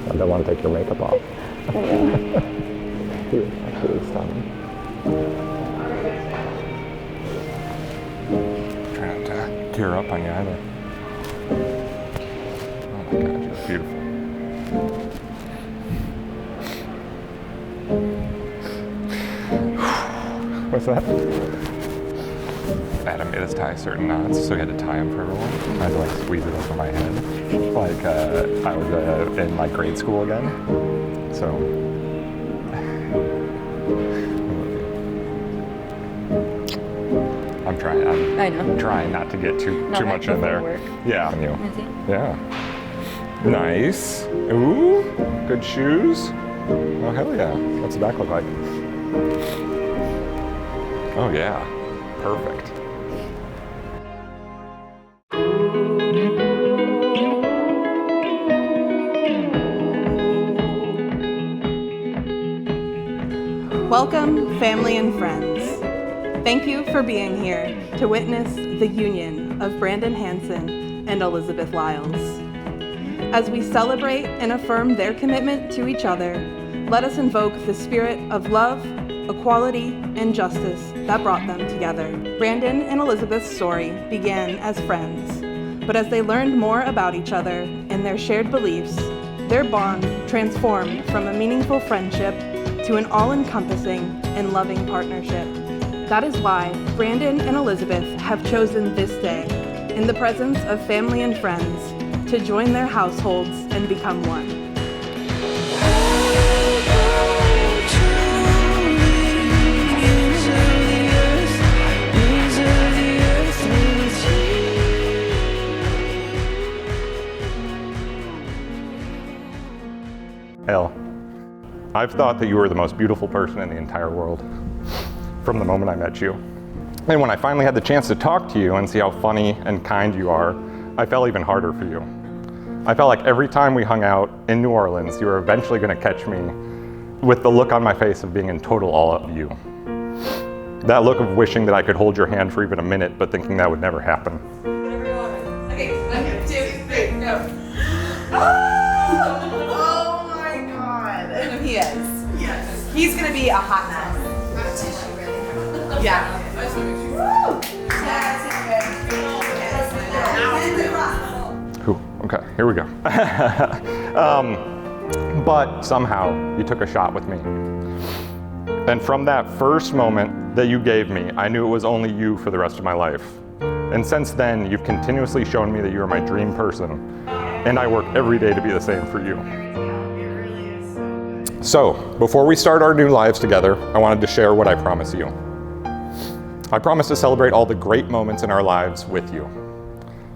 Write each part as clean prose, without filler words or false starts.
I don't want to take your makeup off. You're absolutely stunning. Try not to tear up on you either. Oh my God, you're beautiful. What's that? Adam made us tie certain knots, so we had to tie them for everyone. I had to like squeeze it over my head, like I was in like grade school again. So, I'm trying. I'm trying not to get too much in there. Work. Yeah. Yeah. Nice. Ooh, good shoes. Oh hell yeah. What's the back look like? Oh yeah. Perfect. Welcome, family and friends. Thank you for being here to witness the union of Brandon Hansen and Elisabeth Lyles. As we celebrate and affirm their commitment to each other, let us invoke the spirit of love, equality, and justice that brought them together. Brandon and Elisabeth's story began as friends, but as they learned more about each other and their shared beliefs, their bond transformed from a meaningful friendship to an all-encompassing and loving partnership. That is why Brandon and Elisabeth have chosen this day, in the presence of family and friends, to join their households and become one. Elle, I've thought that you were the most beautiful person in the entire world from the moment I met you. And when I finally had the chance to talk to you and see how funny and kind you are, I fell even harder for you. I felt like every time we hung out in New Orleans, you were eventually going to catch me with the look on my face of being in total awe of you. That look of wishing that I could hold your hand for even a minute, but thinking that would never happen. Whatever you want. Okay, 1, 2, 3, go. Oh my God. He is. Yes. He's going to be a hot mess. Yeah. Ooh, okay, here we go. But somehow you took a shot with me. And from that first moment that you gave me, I knew it was only you for the rest of my life. And since then, you've continuously shown me that you are my dream person. And I work every day to be the same for you. So, before we start our new lives together, I wanted to share what I promise you. I promise to celebrate all the great moments in our lives with you.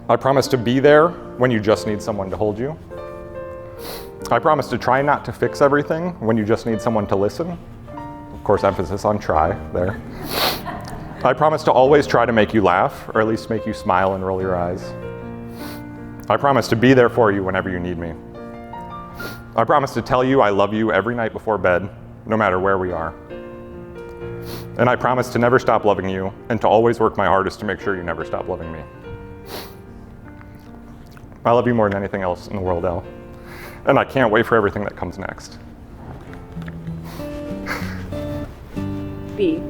I promise to be there when you just need someone to hold you. I promise to try not to fix everything when you just need someone to listen. Of course, emphasis on try there. I promise to always try to make you laugh, or at least make you smile and roll your eyes. I promise to be there for you whenever you need me. I promise to tell you I love you every night before bed, no matter where we are. And I promise to never stop loving you and to always work my hardest to make sure you never stop loving me. I love you more than anything else in the world, Elle. And I can't wait for everything that comes next. B.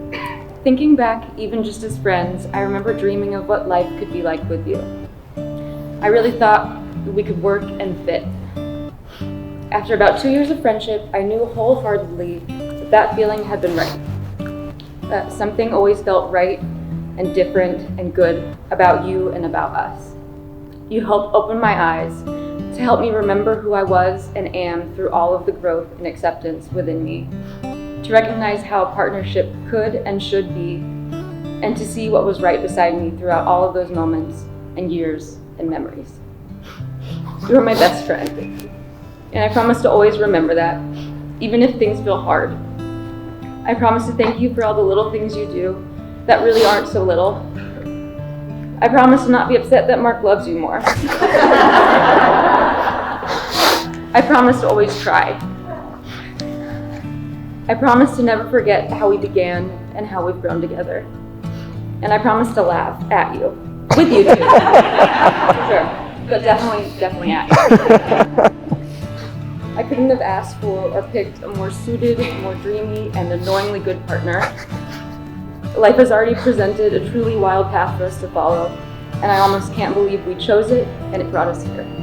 Thinking back, even just as friends, I remember dreaming of what life could be like with you. I really thought we could work and fit. After about 2 years of friendship, I knew wholeheartedly that feeling had been right. That something always felt right and different and good about you and about us. You helped open my eyes to help me remember who I was and am through all of the growth and acceptance within me. To recognize how a partnership could and should be, and to see what was right beside me throughout all of those moments and years and memories. You are my best friend, and I promise to always remember that, even if things feel hard. I promise to thank you for all the little things you do that really aren't so little. I promise to not be upset that Mark loves you more. I promise to always try. I promise to never forget how we began and how we've grown together. And I promise to laugh at you. With you too. Sure. But definitely at you. I I couldn't have asked for or picked a more suited, more dreamy, and annoyingly good partner. Life has already presented a truly wild path for us to follow, and I almost can't believe we chose it and it brought us here.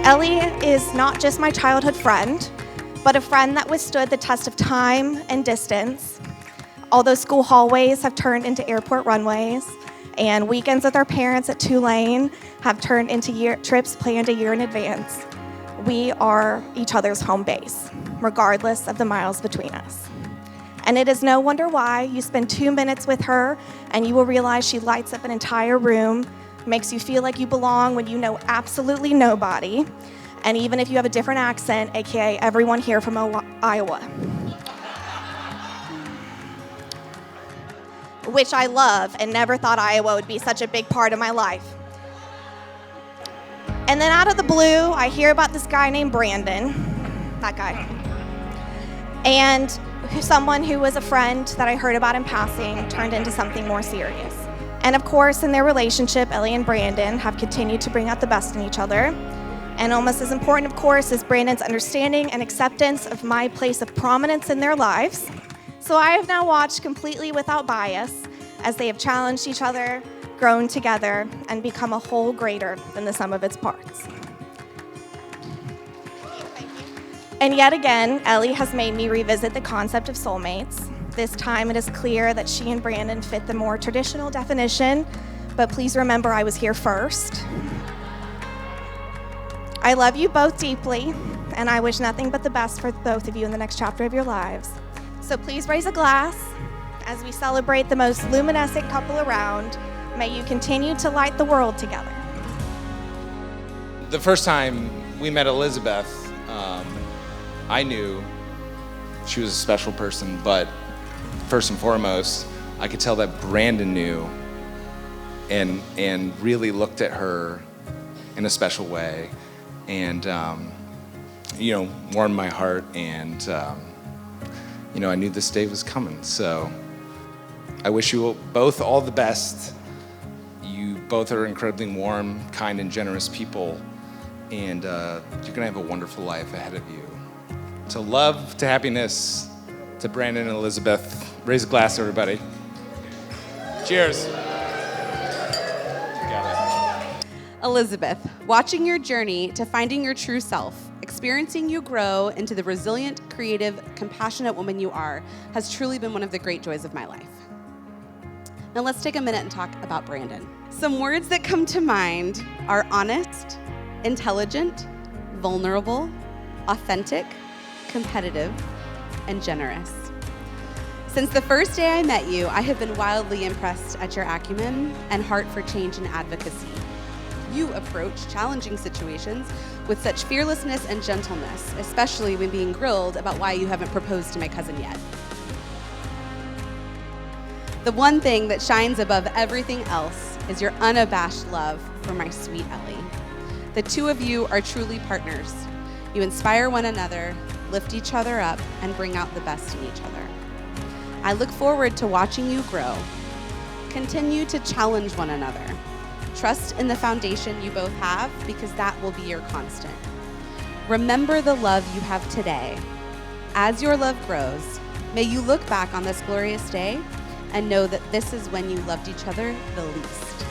Ellie is not just my childhood friend, but a friend that withstood the test of time and distance. Although school hallways have turned into airport runways, and weekends with our parents at Tulane have turned into trips planned a year in advance, we are each other's home base, regardless of the miles between us. And it is no wonder why you spend 2 minutes with her and you will realize she lights up an entire room, makes you feel like you belong when you know absolutely nobody, and even if you have a different accent, aka everyone here from Iowa. Which I love and never thought Iowa would be such a big part of my life. And then out of the blue, I hear about this guy named Brandon, that guy, and someone who was a friend that I heard about in passing turned into something more serious. And of course, in their relationship, Ellie and Brandon have continued to bring out the best in each other. And almost as important, of course, is Brandon's understanding and acceptance of my place of prominence in their lives. So I have now watched completely without bias as they have challenged each other, grown together, and become a whole greater than the sum of its parts. And yet again, Ellie has made me revisit the concept of soulmates. This time it is clear that she and Brandon fit the more traditional definition, but please remember I was here first. I love you both deeply, and I wish nothing but the best for both of you in the next chapter of your lives. So please raise a glass as we celebrate the most luminescent couple around. May you continue to light the world together. The first time we met Elisabeth, I knew she was a special person, but first and foremost, I could tell that Brandon knew and really looked at her in a special way and, warmed my heart and, I knew this day was coming. So I wish you both all the best. You both are incredibly warm, kind, and generous people, and you're gonna have a wonderful life ahead of you. To love, to happiness, to Brandon and Elisabeth. Raise a glass, everybody. Cheers. Elisabeth, watching your journey to finding your true self, experiencing you grow into the resilient, creative, compassionate woman you are, has truly been one of the great joys of my life. Now let's take a minute and talk about Brandon. Some words that come to mind are honest, intelligent, vulnerable, authentic, competitive, and generous. Since the first day I met you, I have been wildly impressed at your acumen and heart for change and advocacy. you approach challenging situations with such fearlessness and gentleness, especially when being grilled about why you haven't proposed to my cousin yet. The one thing that shines above everything else is your unabashed love for my sweet Ellie. The two of you are truly partners. You inspire one another, lift each other up, and bring out the best in each other. I look forward to watching you grow. Continue to challenge one another. Trust in the foundation you both have, because that will be your constant. Remember the love you have today. As your love grows, may you look back on this glorious day and know that this is when you loved each other the least.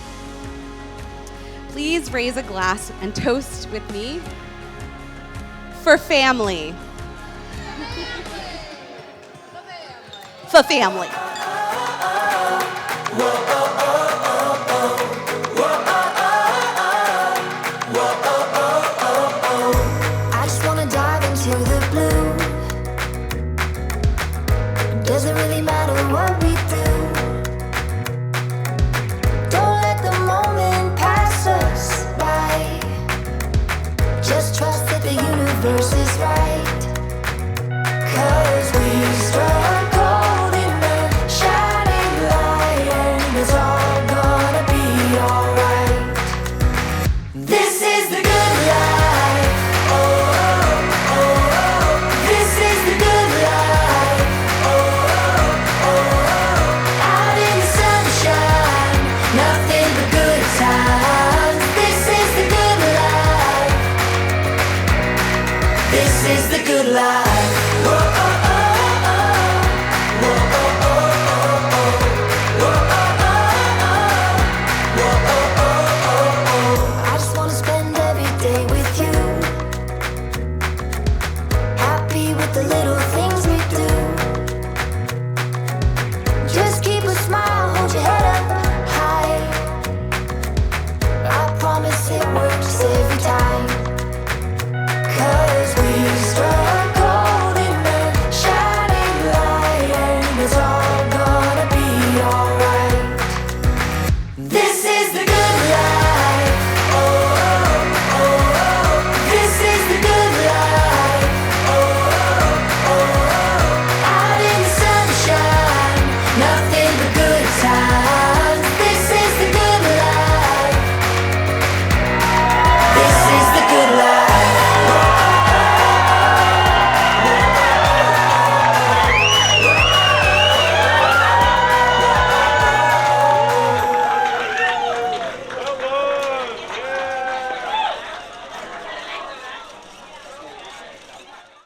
Please raise a glass and toast with me for family. For family. I just wanna dive into the blue. Doesn't really matter what we do. Don't let the moment pass us by. Just trust that the universe is right. 'Cause we struck gold in the shining light, and it's all gonna be alright. This is the good life. Oh, oh, oh, oh. This is the good life. Oh, oh, oh, oh. Out in the sunshine, nothing but good times. This is the good life. This is the good life. Whoa.